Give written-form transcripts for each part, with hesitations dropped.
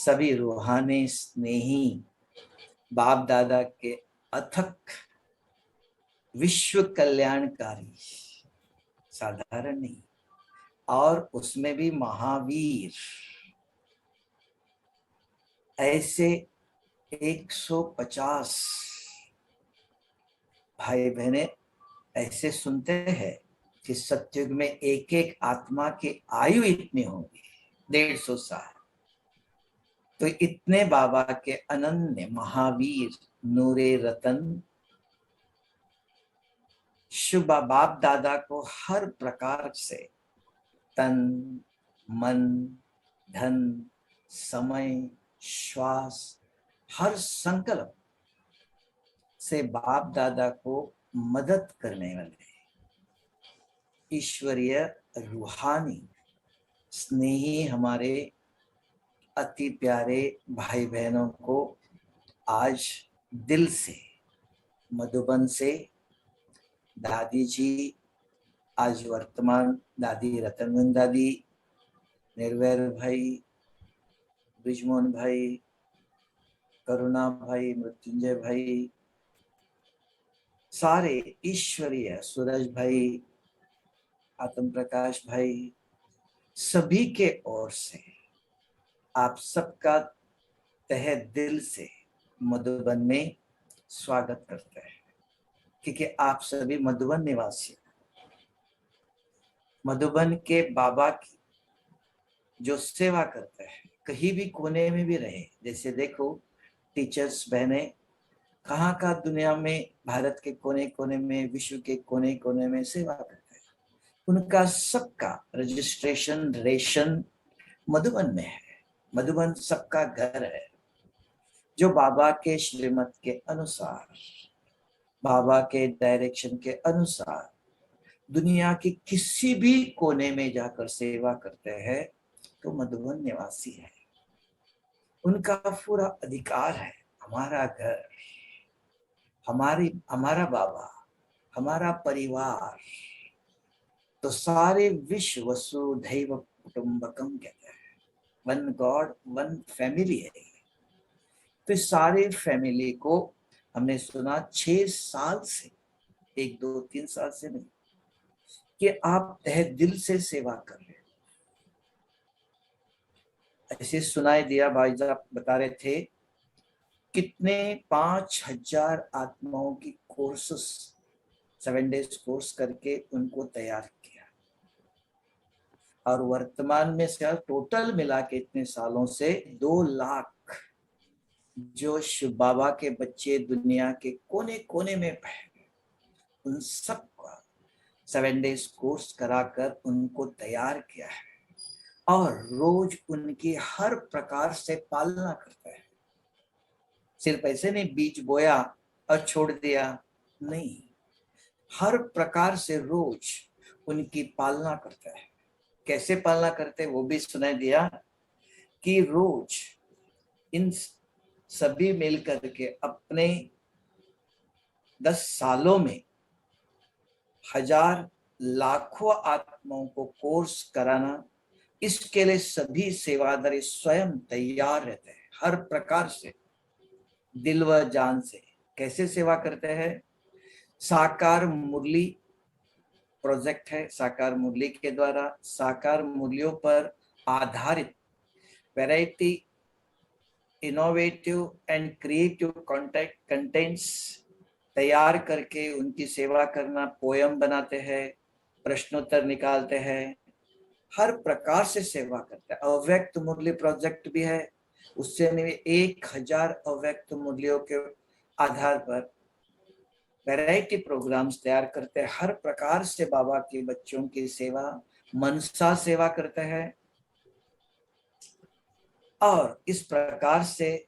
सभी रूहानी स्नेही बाप दादा के अथक विश्व कल्याणकारी, साधारण नहीं, और उसमें भी महावीर, ऐसे 150 भाई बहने ऐसे सुनते हैं कि सत्युग में एक एक आत्मा की आयु इतनी होगी 150 साल। तो इतने बाबा के अनन्य महावीर नूरे रतन शुभ बाप दादा को हर प्रकार से तन मन धन समय श्वास हर संकल्प से बाप दादा को मदद करने वाले ईश्वरीय रूहानी स्नेही हमारे अति प्यारे भाई बहनों को आज दिल से मधुबन से दादी जी, आज वर्तमान दादी रतनगंज दादी, निर्वैर भाई, ब्रिजमोहन भाई, करुणा भाई, मृत्युंजय भाई, सारे ईश्वरीय सूरज भाई, आत्म प्रकाश भाई, सभी के ओर से आप सबका तहे दिल से मधुबन में स्वागत करते हैं, क्योंकि आप सभी मधुबन निवासी, मधुबन के बाबा की जो सेवा करते हैं, कहीं भी कोने में भी रहे। जैसे देखो टीचर्स बहने कहाँ का दुनिया में, भारत के कोने कोने में, विश्व के कोने कोने में सेवा करते हैं, उनका सबका रजिस्ट्रेशन रेशन मधुबन में है। मधुबन सबका घर है, जो बाबा के श्रीमत के अनुसार, बाबा के डायरेक्शन के अनुसार दुनिया के किसी भी कोने में जाकर सेवा करते हैं तो मधुबन निवासी है। उनका पूरा अधिकार है, हमारा घर, हमारा बाबा, हमारा परिवार। तो सारे विश्व वसुधैव कुटुंबकम कहते हैं, वन गॉड वन फैमिली है। तो सारे फैमिली को हमने सुना 6 साल से, 1 2 3 साल से नहीं, कि आप तहे दिल से सेवा कर रहे हो। ऐसे सुनाई दिया, भाई साहब बता रहे थे कितने 5000 आत्माओं की कोर्सेस 7 डेज कोर्स करके उनको तैयार किया, और वर्तमान में से टोटल मिला के इतने सालों से 2 लाख जो शिव बाबा के बच्चे दुनिया के कोने कोने में बैठे, उन सबका 7 डेज कोर्स कराकर उनको तैयार किया है, और रोज उनकी हर प्रकार से पालना करता है। सिर्फ ऐसे नहीं बीज बोया और छोड़ दिया, नहीं, हर प्रकार से रोज उनकी पालना करता है। कैसे पालना करते वो भी सुनाई दिया कि रोज इन सभी मिलकर के अपने 10 सालों में 1000 लाखों आत्माओं को कोर्स कराना, इसके लिए सभी सेवादारी स्वयं तैयार रहते हैं, हर प्रकार से दिल व जान से। कैसे सेवा करते हैं? साकार मुरली प्रोजेक्ट है, साकार मुरली के द्वारा साकार मुरलियों पर आधारित variety innovative and creative contents तैयार करके उनकी सेवा करना, पोयम बनाते हैं, प्रश्नोत्तर निकालते हैं, हर प्रकार से सेवा करते हैं। अव्यक्त मुरली प्रोजेक्ट भी है, उससे 1000 अव्यक्त मुरलियों के आधार पर वैरायटी प्रोग्राम्स तैयार करते हैं। हर प्रकार से बाबा के बच्चों की सेवा, मनसा सेवा करते हैं, और इस प्रकार से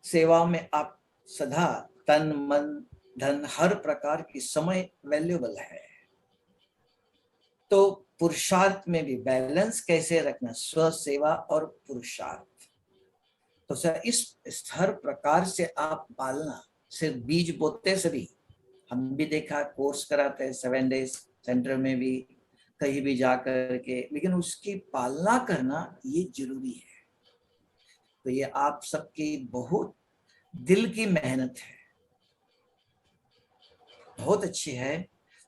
सेवा में आप सदा तन मन धन हर प्रकार की समय वैल्यूएबल है। तो पुरुषार्थ में भी बैलेंस कैसे रखना, स्व सेवा और पुरुषार्थ। तो सर इस हर प्रकार से आप पालना, सिर्फ बीज बोते सभी, हम भी देखा कोर्स कराते हैं 7 डेज सेंटर में भी, कहीं भी जा कर के, लेकिन उसकी पालना करना ये जरूरी है। तो ये आप सबकी बहुत दिल की मेहनत है, बहुत अच्छी है।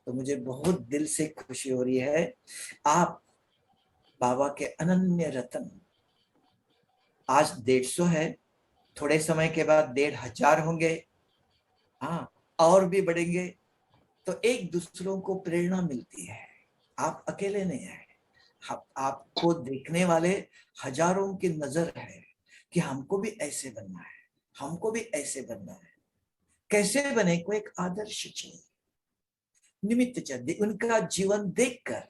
तो मुझे बहुत दिल से खुशी हो रही है। आप बाबा के अनन्य रतन। आज 150 है, थोड़े समय के बाद 1500 होंगे, हाँ, और भी बढ़ेंगे। तो एक दूसरों को प्रेरणा मिलती है। आप अकेले नहीं हैं, आपको देखने वाले हजारों की नजर है कि हमको भी ऐसे बनना है, हमको भी ऐसे बनना है। कैसे बने को एक आदर्श चाहिए, निमित्त चाहिए। उनका जीवन देखकर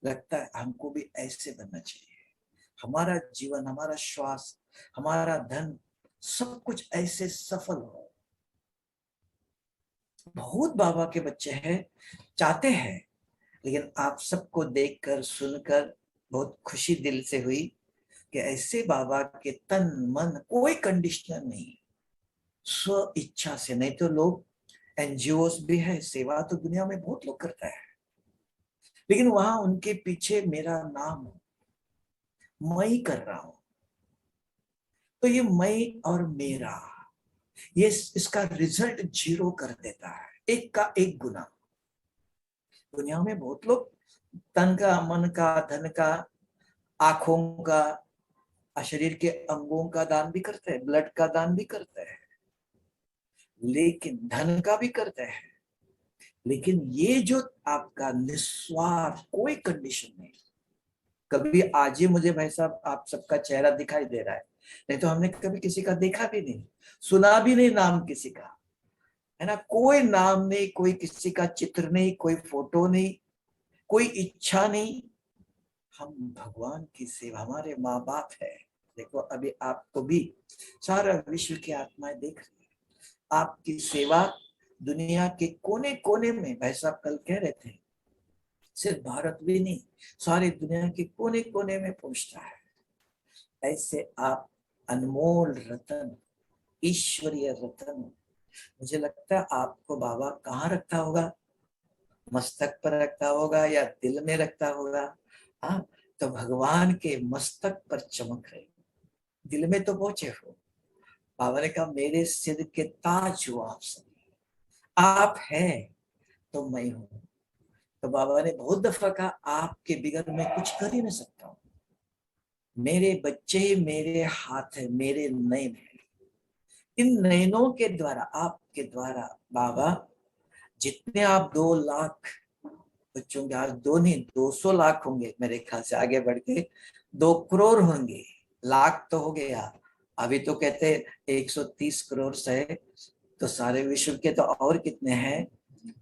लगता है हमको भी ऐसे बनना चाहिए। हमारा जीवन, हमारा श्वास, हमारा धन, सब कुछ ऐसे सफल हो। बहुत बाबा के बच्चे हैं, चाहते हैं, लेकिन आप सबको देखकर सुनकर बहुत खुशी दिल से हुई कि ऐसे बाबा के तन मन कोई कंडीशनर नहीं, स्व इच्छा से। नहीं तो लोग एनजीओ भी है, सेवा तो दुनिया में बहुत लोग करता है, लेकिन वहां उनके पीछे मेरा नाम हो, मैं ही कर रहा हूं। तो ये मैं और मेरा, ये इसका रिजल्ट 0 कर देता है, एक का एक गुना। दुनिया में बहुत लोग तन का, मन का, धन का, आंखों का, शरीर के अंगों का दान भी करते हैं, ब्लड का दान भी करते हैं, लेकिन धन का भी करते हैं। लेकिन ये जो आपका निस्वार्थ, कोई कंडीशन नहीं। कभी आज ही मुझे भाई साहब आप सबका चेहरा दिखाई दे रहा है, नहीं तो हमने कभी किसी का देखा भी नहीं, सुना भी नहीं नाम किसी का, है ना। कोई नाम नहीं, कोई किसी का चित्र नहीं, कोई फोटो नहीं, कोई इच्छा नहीं। हम भगवान की सेवा, हमारे माँ बाप है। देखो अभी आपको भी सारा विश्व की आत्माएं देख रही है, आपकी सेवा दुनिया के कोने कोने में, भाई साहब कल कह रहे थे, सिर्फ भारत भी नहीं, सारी दुनिया के कोने कोने में पहुंचता है। ऐसे आप अनमोल रतन, ईश्वरीय रतन। मुझे लगता है आपको बाबा कहाँ रखता होगा, मस्तक पर रखता होगा या दिल में रखता होगा। हाँ, तो भगवान के मस्तक पर चमक रहे, दिल में तो पहुंचे हो। बाबा ने कहा मेरे सिर के ताज हो आप सब, आप है तो मैं हूं। तो बाबा ने बहुत दफा कहा आपके बिगड़ मैं कुछ कर ही नहीं सकता हूं, मेरे बच्चे मेरे हाथ है, मेरे नयन है। इन नयनों के द्वारा, आपके द्वारा बाबा, जितने आप 2 लाख बच्चों के, आज 2 नहीं 200 लाख होंगे मेरे ख्याल से, आगे बढ़ के 2 करोड़ होंगे। लाख तो हो गया, अभी तो कहते 130 करोड़ से, तो सारे विश्व के तो और कितने हैं।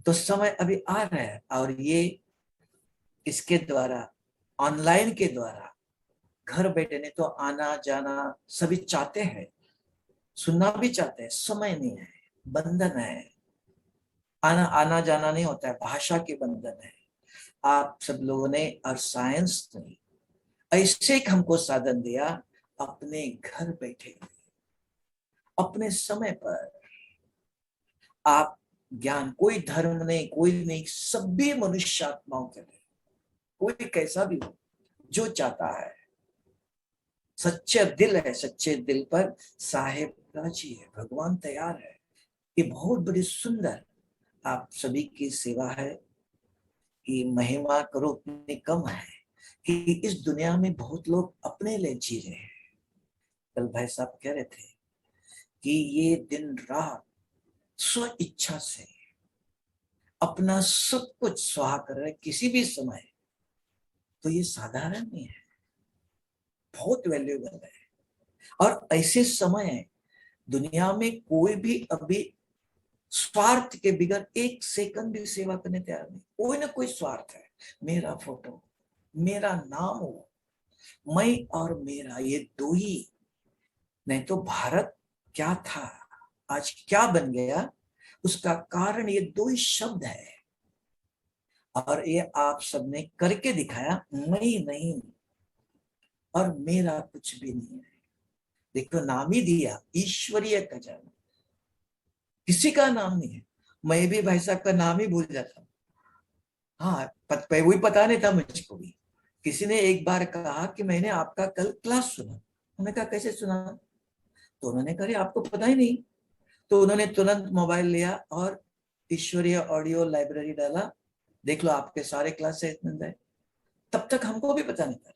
तो समय अभी आ रहा है, और ये इसके द्वारा, ऑनलाइन के द्वारा, घर बैठे, नहीं तो आना जाना सभी चाहते हैं, सुनना भी चाहते हैं, समय नहीं है, बंधन है, आना आना जाना नहीं होता है, भाषा के बंधन है। आप सब लोगों ने और साइंस ने ऐसे एक हमको साधन दिया, अपने घर बैठे अपने समय पर आप ज्ञान, कोई धर्म नहीं, कोई नहीं, सभी मनुष्य आत्माओं के लिए, कोई कैसा भी हो, जो चाहता है, सच्चे दिल है, सच्चे दिल पर साहेब राजी है, भगवान तैयार है। ये बहुत बड़ी सुंदर आप सभी की सेवा है कि महिमा करो उतनी कम है, कि इस दुनिया में बहुत लोग अपने लिए जी रहे हैं। कल भाई साहब कह रहे थे कि ये दिन रात स्व इच्छा से अपना सब कुछ स्वाहा कर रहे किसी भी समय, तो ये साधारण नहीं है, बहुत वैल्यूएबल है। और ऐसे समय दुनिया में कोई भी अभी स्वार्थ के बिगड़ 1 सेकंड भी सेवा करने तैयार नहीं, कोई ना कोई स्वार्थ है। मेरा फोटो, मेरा नाम हो, मैं और मेरा, ये दो ही। नहीं तो भारत क्या था, आज क्या बन गया, उसका कारण ये दो ही शब्द है। और ये आप सबने करके दिखाया, मैं नहीं और मेरा कुछ भी नहीं है। देखो नाम ही दिया, ईश्वरीय खजाना, किसी का नाम नहीं है। मैं भी भाई साहब का नाम ही भूल जाता हूँ। हाँ, वही पता नहीं था मुझको भी। किसी ने एक बार कहा कि मैंने आपका कल क्लास सुना, हमने कहा कैसे सुना? तो उन्होंने कहा आपको पता ही नहीं। तो उन्होंने तुरंत मोबाइल लिया और ईश्वरीय ऑडियो लाइब्रेरी डाला, देख लो आपके सारे क्लासेस मिल जाए। तब तक हमको भी पता नहीं था।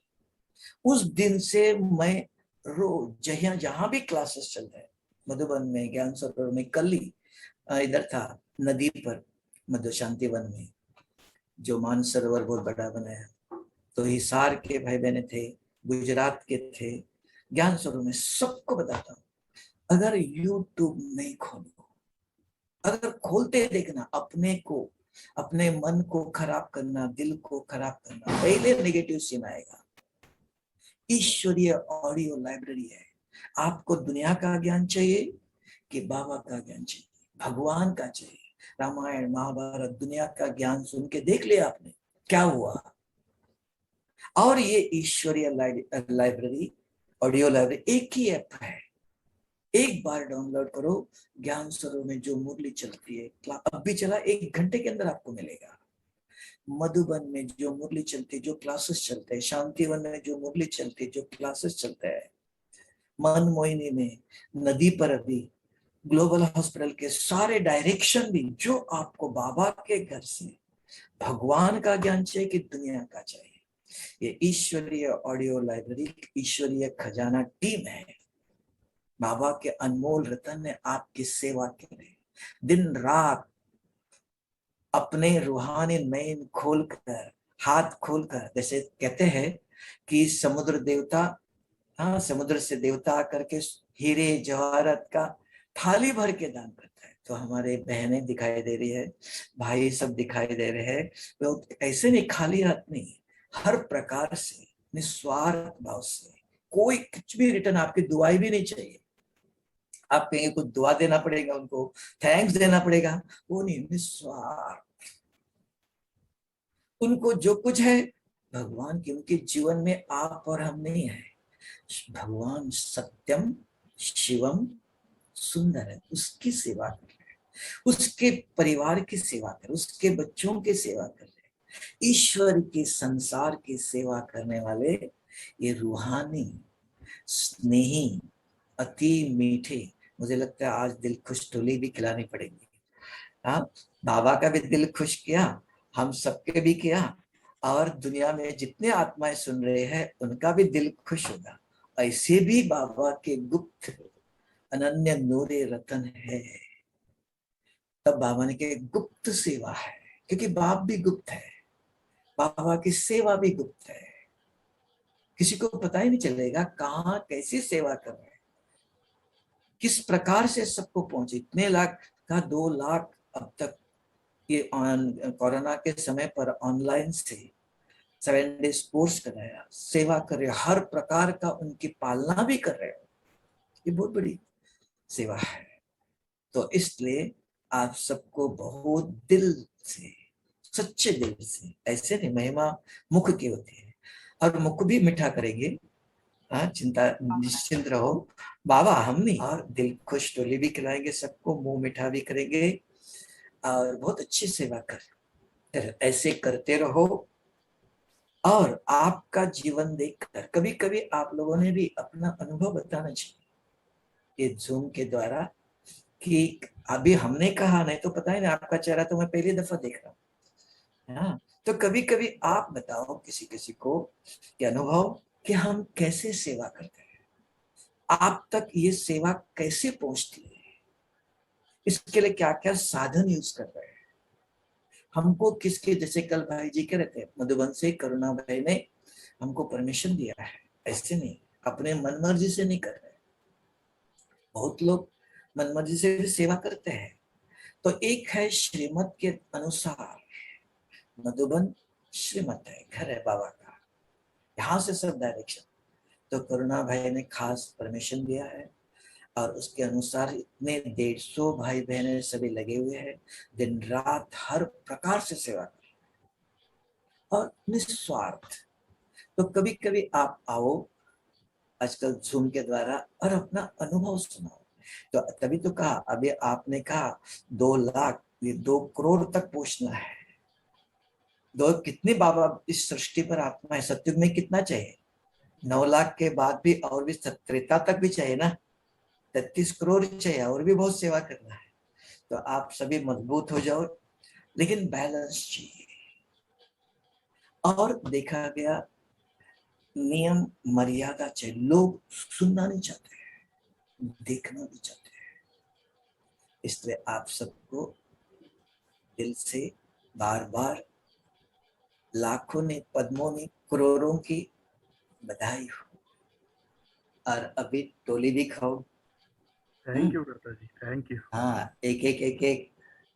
उस दिन से मैं रोज जहां जहां भी क्लासेस चल रहे, मधुबन में, ज्ञान सरोवर में, कल ही इधर था नदी पर मधु शांति वन में, जो मान सरोवर बहुत बड़ा बनाया, तो हिसार के भाई बहने थे, गुजरात के थे, ज्ञान सरोवर में, सबको बताता हूँ। अगर यूट्यूब नहीं खोलो, अगर खोलते देखना, अपने को, अपने मन को खराब करना, दिल को खराब करना, पहले नेगेटिव सीन आएगा। ईश्वरीय ऑडियो लाइब्रेरी है। आपको दुनिया का ज्ञान चाहिए कि बाबा का ज्ञान चाहिए, भगवान का चाहिए? रामायण महाभारत दुनिया का ज्ञान सुन के देख लिया आपने क्या हुआ? और ये ईश्वरीय लाइब्रेरी, ऑडियो लाइब्रेरी एक ही ऐप है, एक बार डाउनलोड करो। ज्ञान सरोवर में जो मुरली चलती है, अब भी चला, 1 घंटे के अंदर आपको मिलेगा। मधुबन में जो मुरली चलती, जो क्लासेस चलते हैं, शांतिवन में जो मुरली चलती, जो क्लासेस चलते हैं, मन मोहिनी में, नदी पर, अभी ग्लोबल हॉस्पिटल के सारे डायरेक्शन भी, जो आपको बाबा के घर से भगवान का ज्ञान चाहिए कि दुनिया का चाहिए, ये ईश्वरीय ऑडियो लाइब्रेरी, ईश्वरीय खजाना टीम है। बाबा के अनमोल रतन ने आपकी सेवा के लिए दिन रात अपने रूहानी नयन खोलकर, हाथ खोलकर, जैसे कहते हैं कि समुद्र देवता, हाँ, समुद्र से देवता आकर के हीरे जवाहरात का थाली भर के दान करता है। तो हमारे बहनें दिखाई दे रही है, भाई सब दिखाई दे रहे हैं, तो ऐसे नहीं, खाली हाथ नहीं, हर प्रकार से निस्वार्थ भाव से, कोई कुछ भी रिटर्न, आपकी दुआई भी नहीं चाहिए। आप कहेंगे कुछ दुआ देना पड़ेगा, उनको थैंक्स देना पड़ेगा, वो नहीं, निस्वार्थ। उनको जो कुछ है भगवान की, उनके जीवन में आप और हम नहीं है। भगवान सत्यम शिवम सुंदर है, उसकी सेवा कर रहे हैं, उसके परिवार की सेवा कर, उसके बच्चों की सेवा कर रहे हैं, ईश्वर के संसार की सेवा करने वाले ये रूहानी स्नेही अति मीठे। मुझे लगता है आज दिल खुश टोली भी खिलानी पड़ेगी। हाँ, बाबा का भी दिल खुश किया, हम सबके भी किया, और दुनिया में जितने आत्माएं सुन रहे हैं उनका भी दिल खुश होगा। ऐसे भी बाबा के गुप्त अनन्य नूरे रतन है, तब बाबा ने के गुप्त सेवा है, क्योंकि बाप भी गुप्त है, बाबा की सेवा भी गुप्त है, किसी को पता ही नहीं चलेगा कहाँ कैसी सेवा कर रहे हैं, किस प्रकार से सबको पहुंचे। इतने लाख का 2 लाख अब तक ये कोरोना के समय पर ऑनलाइन से 7 डेज कोर्स कराया, सेवा कर रहे, हर प्रकार का उनकी पालना भी कर रहे हो, ये बहुत बड़ी सेवा है। तो इसलिए आप सबको बहुत दिल से, सच्चे दिल से, ऐसे नहीं महिमा मुख की होती है, और मुख भी मीठा करेंगे, हाँ, चिंता निश्चिंत रहो, बाबा हम नहीं, और दिल खुश टोली भी खिलाएंगे सबको, मुंह मीठा भी करेंगे, और बहुत अच्छी सेवा कर, ऐसे करते रहो। और आपका जीवन देखकर कभी कभी आप लोगों ने भी अपना अनुभव बताना चाहिए ये जूम के द्वारा, कि अभी हमने कहा, नहीं तो पता ही नहीं, आपका चेहरा तो मैं पहली दफा देख रहा हूँ। हाँ, तो कभी कभी आप बताओ किसी किसी को कि अनुभव, कि हम कैसे सेवा करते हैं, आप तक ये सेवा कैसे पहुंचती है, इसके लिए क्या क्या साधन यूज कर रहे हैं, हमको किसके, जैसे कल भाई जी कह रहे थे मधुबन से, करुणा भाई ने हमको परमिशन दिया है, ऐसे नहीं, अपने मन मर्जी से नहीं कर रहे, बहुत लोग मन मर्जी से भी सेवा करते हैं। तो एक है श्रीमत के अनुसार, मधुबन श्रीमत है, घर है बाबा का, यहाँ से सब डायरेक्शन। तो करुणा भाई ने खास परमिशन दिया है, और उसके अनुसार इतने 150 भाई बहने सभी लगे हुए हैं, दिन रात हर प्रकार से सेवा कर, और निस्वार्थ। तो कभी कभी आप आओ आजकल जूम के द्वारा, और अपना अनुभव सुनाओ। तो तभी तो कहा, अभी आपने कहा 2 लाख, ये 2 करोड़ तक पहुंचना है। दो कितने बाबा इस सृष्टि पर आत्मा है, सत्युग में कितना चाहिए? 9 लाख के बाद भी और भी त्रेता तक भी चाहिए ना, 33 करोड़ चाहिए, और भी बहुत सेवा करना है। तो आप सभी मजबूत हो जाओ, लेकिन बैलेंस चाहिए। और देखा गया नियम मर्यादा चाहिए। लोग सुनना नहीं चाहते हैं, देखना भी चाहते हैं। इसलिए आप सबको दिल से बार बार लाखों ने, पद्मों ने, करोड़ों की बधाई हो। और अभी टोली भी खाओ। थैंक यू दादा जी, थैंक यू। हाँ, एक एक एक एक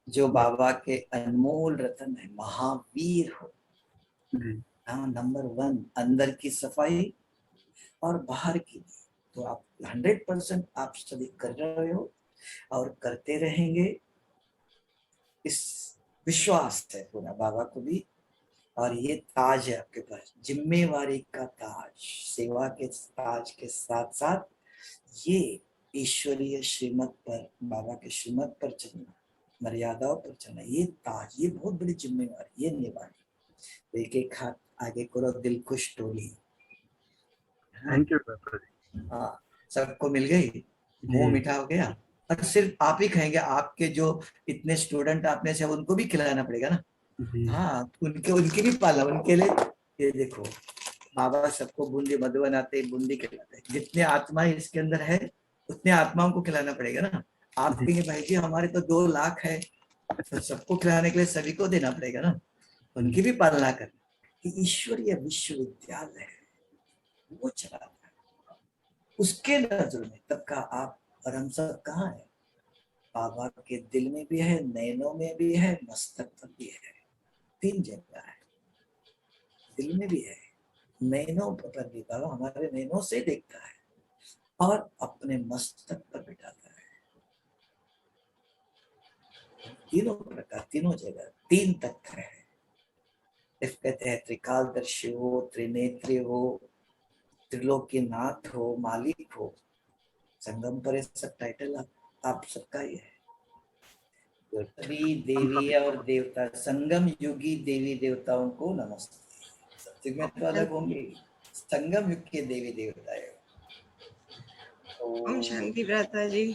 जो बाबा के अनमोल रतन है, महावीर हो। जी हाँ, नंबर 1 अंदर की सफाई और बाहर की भी। तो आप 100% आप सभी कर रहे हो और करते रहेंगे, इस विश्वास है पूरा बाबा को भी। और ये ताज है आपके पास, जिम्मेवारी का ताज, सेवा के ताज के साथ साथ ये ईश्वरीय श्रीमत पर, बाबा के श्रीमत पर चलना, मर्यादाओं पर चलना, ये ताज, ये बहुत बड़ी जिम्मेवारी, ये निभानी। एक एक हाथ आगे करो, दिल खुश टोली। थैंक यू दादा जी। हाँ, सबको मिल गई, मुंह जी मीठा हो गया। और सिर्फ आप ही खाएंगे, आपके जो इतने स्टूडेंट आपने से, उनको भी खिलाना पड़ेगा ना। जी हाँ, उनके उनकी भी पाला, उनके लिए। ये देखो, बाबा सबको बूंदी मधु बनाते, बूंदी खिलाते हैं। जितने आत्मा इसके अंदर है, उतने आत्माओं को खिलाना पड़ेगा ना। आप जी कहेंगे भाई जी हमारे तो 2 लाख है, तो सबको खिलाने के लिए सभी को देना पड़ेगा ना। जी उनकी भी पालना करना। कि ईश्वरीय विश्वविद्यालय है, वो चलाता है उसके नजर में। तब का आप और हम सब कहाँ है? बाबा के दिल में भी है, नैनों में भी है, मस्तक पर भी है। 3 जगह है, दिल में भी है, नैनों पर भी। बाबा हमारे नैनों से देखता है और अपने मस्तक पर बिठाता है। तीनों प्रकार, तीनों जगह, 3 तत्व है। इस कहते हैं त्रिकालदर्शी हो, त्रिनेत्री हो, त्रिलोकीनाथ हो, मालिक हो। संगम पर सब टाइटल आप सबका ही है। हम देवी सभी और देवता, संगम युगी देवी देवताओं को नमस्ते। सत्युग में तो अलग होंगे, संगम युग के देवी देवता है। ओम शांति भ्राता जी।